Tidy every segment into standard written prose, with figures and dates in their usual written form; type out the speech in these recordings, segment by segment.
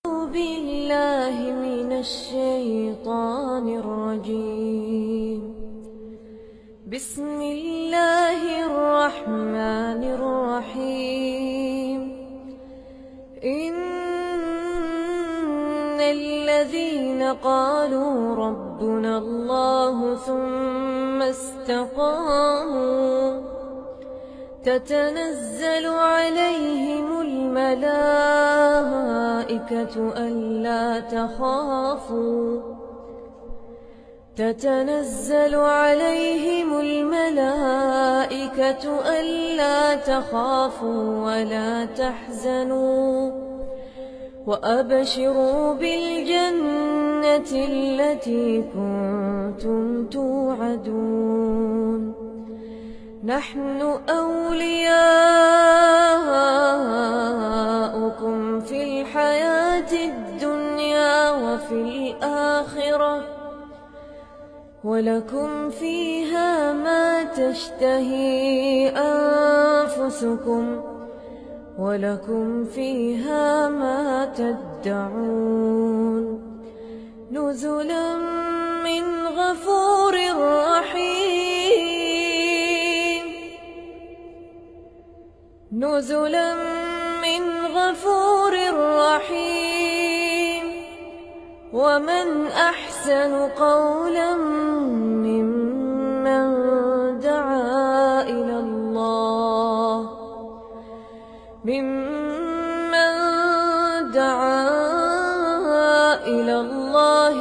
بالله من الشيطان الرجيم. بسم الله الرحمن الرحيم. إن الذين قالوا ربنا الله ثم استقاموا تتنزل عليهم الملائكة ألا تخافوا ولا تحزنوا وأبشروا بالجنة التي كنتم توعدون. نحن أولياؤكم في الحياة الدنيا وفي الآخرة ولكم فيها ما تشتهي أنفسكم ولكم فيها ما تدعون. نزلا من غفور رحيم. نزلا من غفور رحيم. ومن أحسن قولا ممن دعا إلى الله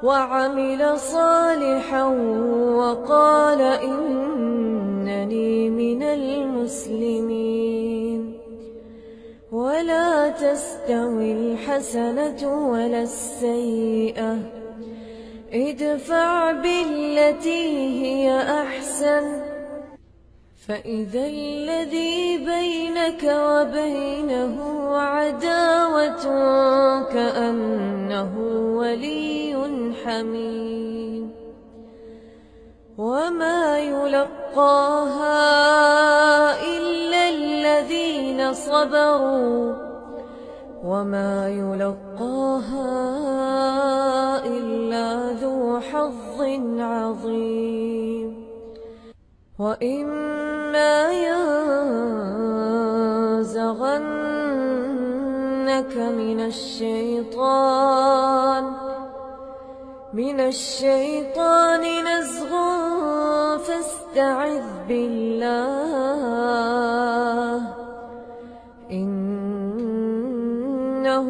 وعمل صالحا وقال إنني من المسلمين. ولا تستوي الحسنة ولا السيئة، ادفع بالتي هي أحسن فإذا الذي بينك وبينه عداوة كأنه ولي حميم. وما يلقاها إلا الذين صبروا وما يلقاها إلا ذو حظ عظيم. وإما ينزغنك من الشيطان نزغ فاستعذ بالله إنه